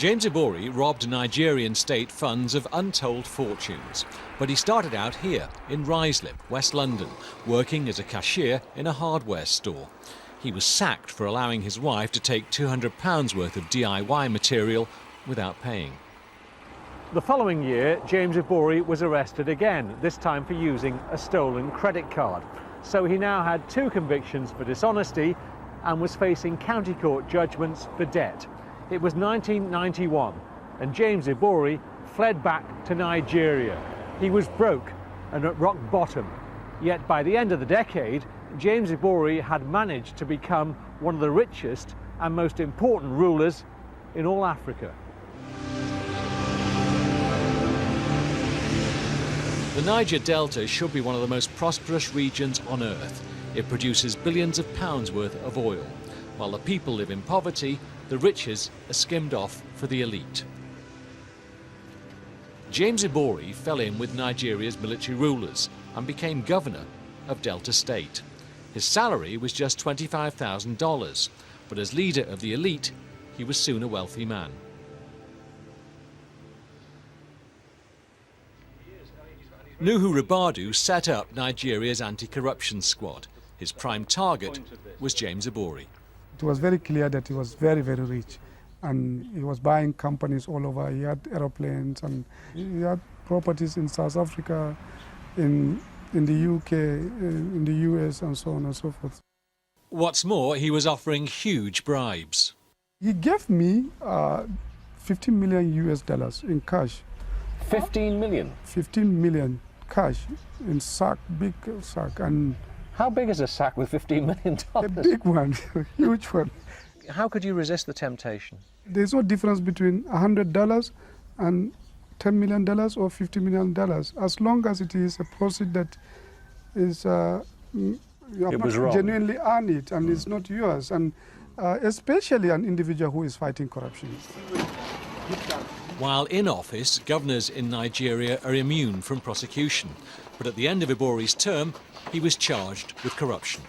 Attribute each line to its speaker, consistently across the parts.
Speaker 1: James Ibori robbed Nigerian state funds of untold fortunes. But he started out here, in Ruislip, West London, working as a cashier in a hardware store. He was sacked for allowing his wife to take £200 worth of DIY material without paying. The following year, James Ibori was arrested again, this time for using a stolen credit card. So he now had 2 convictions for dishonesty and was facing county court judgments for debt. It was 1991, and James Ibori fled back to Nigeria. He was broke and at rock bottom. Yet by the end of the decade, James Ibori had managed to become one of the richest and most important rulers in all Africa. The Niger Delta should be one of the most prosperous regions on Earth. It produces billions of pounds worth of oil. While the people live in poverty, the riches are skimmed off for the elite. James Ibori fell in with Nigeria's military rulers and became governor of Delta State. His salary was just $25,000, but as leader of the elite, he was soon a wealthy man. Nuhu Ribadu set up Nigeria's anti-corruption squad. His prime target was James Ibori.
Speaker 2: It was very clear that he was very, very rich, and he was buying companies all over. He had aeroplanes, and he had properties in South Africa, in the UK, in the US, and so on and so forth.
Speaker 1: What's more, he was offering huge bribes.
Speaker 2: He gave me 15 million US dollars in cash.
Speaker 1: 15 million?
Speaker 2: 15 million cash in sack, big sack. And
Speaker 1: how big is a sack with $15 million?
Speaker 2: A big one, a huge one.
Speaker 1: How could you resist the temptation?
Speaker 2: There's no difference between $100 and $10 million or $50 million, as long as it is a proceed that is you genuinely earn it and it's not yours, and especially an individual who is fighting corruption.
Speaker 1: While in office, governors in Nigeria are immune from prosecution. But at the end of Ibori's term, he was charged with corruption.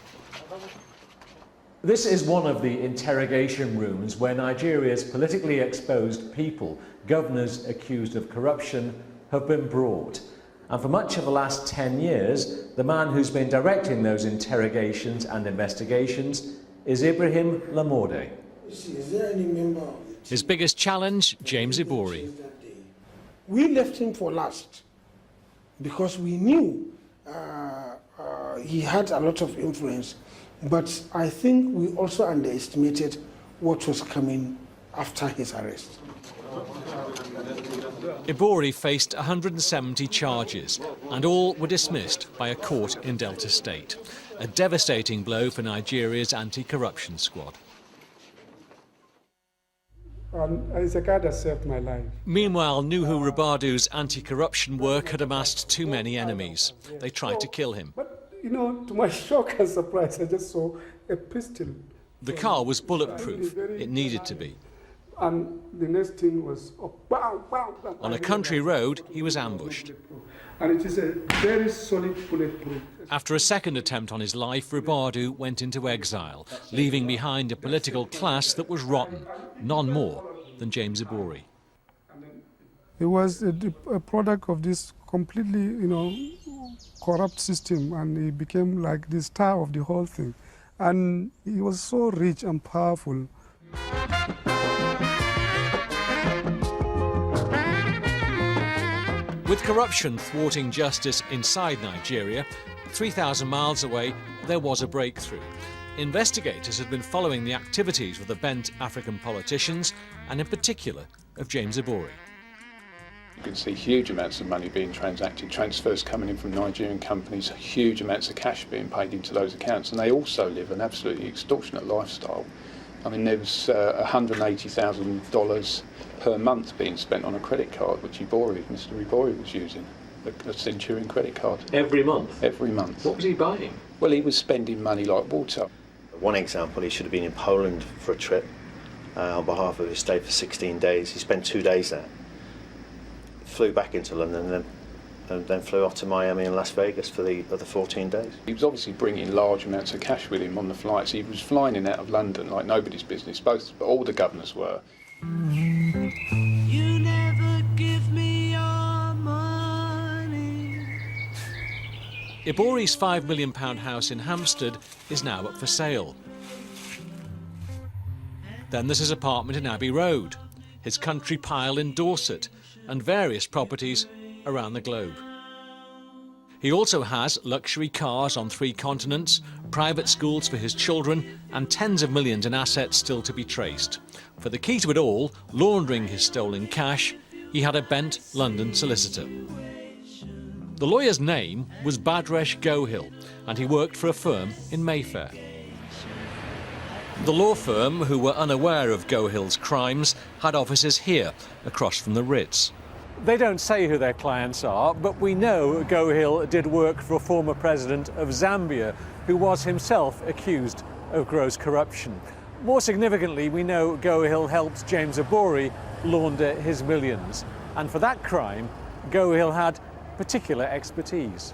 Speaker 1: This is one of the interrogation rooms where Nigeria's politically exposed people, governors accused of corruption, have been brought. And for much of the last 10 years, the man who's been directing those interrogations and investigations is Ibrahim Lamorde.
Speaker 3: Is there any member of
Speaker 1: his biggest challenge, James Ibori.
Speaker 3: We left him for last because we knew he had a lot of influence, but I think we also underestimated what was coming after his arrest.
Speaker 1: Ibori faced 170 charges, and all were dismissed by a court in Delta State. A devastating blow for Nigeria's anti-corruption squad.
Speaker 2: It's a guy that saved my life.
Speaker 1: Meanwhile, Nuhu Ribadu's anti-corruption work had amassed too many enemies. They tried to kill him.
Speaker 2: But, you know, to my shock and surprise, I just saw a pistol.
Speaker 1: The car was bulletproof. It needed to be.
Speaker 2: And the next thing was, bam, bam, bam.
Speaker 1: On a country road, he was ambushed.
Speaker 2: And it is a very solid bulletproof.
Speaker 1: After a second attempt on his life, Ribadu went into exile, leaving behind a political class that was rotten, none more than James Ibori.
Speaker 2: He was a product of this completely, you know, corrupt system, and he became like the star of the whole thing. And he was so rich and powerful.
Speaker 1: With corruption thwarting justice inside Nigeria, 3,000 miles away, there was a breakthrough. Investigators had been following the activities of the bent African politicians, and in particular of James Ibori.
Speaker 4: You can see huge amounts of money being transacted, transfers coming in from Nigerian companies, huge amounts of cash being paid into those accounts, and they also live an absolutely extortionate lifestyle. I mean, there was $180,000 per month being spent on a credit card, which Mr. Ibori was using, a Centurion credit card.
Speaker 1: Every month?
Speaker 4: Every month.
Speaker 1: What was he buying?
Speaker 4: Well, he was spending money like water.
Speaker 5: One example, he should have been in Poland for a trip on behalf of his stay for 16 days. He spent 2 days there, flew back into London, and then flew off to Miami and Las Vegas for the other 14 days.
Speaker 4: He was obviously bringing large amounts of cash with him on the flights. He was flying in out of London like nobody's business, all the governors were.
Speaker 1: You never give me your money. Ibori's £5 million house in Hampstead is now up for sale. Then there's his apartment in Abbey Road, his country pile in Dorset, and various properties around the globe. He also has luxury cars on 3 continents, private schools for his children, and tens of millions in assets still to be traced. For the key to it all, laundering his stolen cash, he had a bent London solicitor. The lawyer's name was Bhadresh Gohil, and he worked for a firm in Mayfair. The law firm, who were unaware of Gohil's crimes, had offices here, across from the Ritz. They don't say who their clients are, but we know Gohil did work for a former president of Zambia, who was himself accused of gross corruption. More significantly, we know Gohil helped James Ibori launder his millions. And for that crime, Gohil had particular expertise.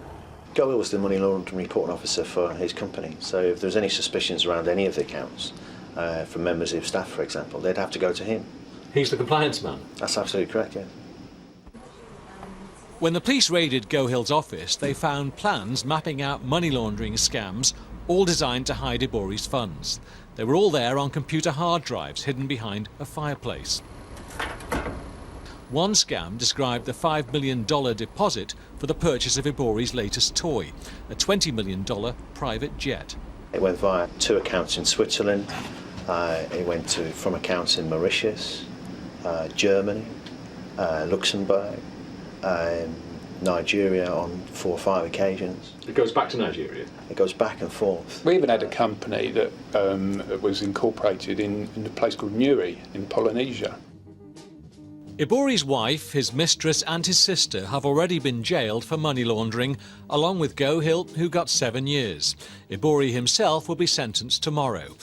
Speaker 5: Gohil was the money laundering reporting officer for his company, so if there was any suspicions around any of the accounts, from members of staff, for example, they'd have to go to him.
Speaker 1: He's the compliance man?
Speaker 5: That's absolutely correct, yeah.
Speaker 1: When the police raided Gohil's office, they found plans mapping out money laundering scams, all designed to hide Ibori's funds. They were all there on computer hard drives hidden behind a fireplace. One scam described the $5 million deposit for the purchase of Ibori's latest toy, a $20 million private jet.
Speaker 5: It went via 2 accounts in Switzerland, it went from accounts in Mauritius, Germany, Luxembourg, Nigeria on 4 or 5 occasions.
Speaker 1: It goes back to Nigeria?
Speaker 5: It goes back and forth.
Speaker 4: We even had a company that was incorporated in a place called Nuri in Polynesia.
Speaker 1: Ibori's wife, his mistress and his sister have already been jailed for money laundering, along with Gohil, who got 7 years. Ibori himself will be sentenced tomorrow.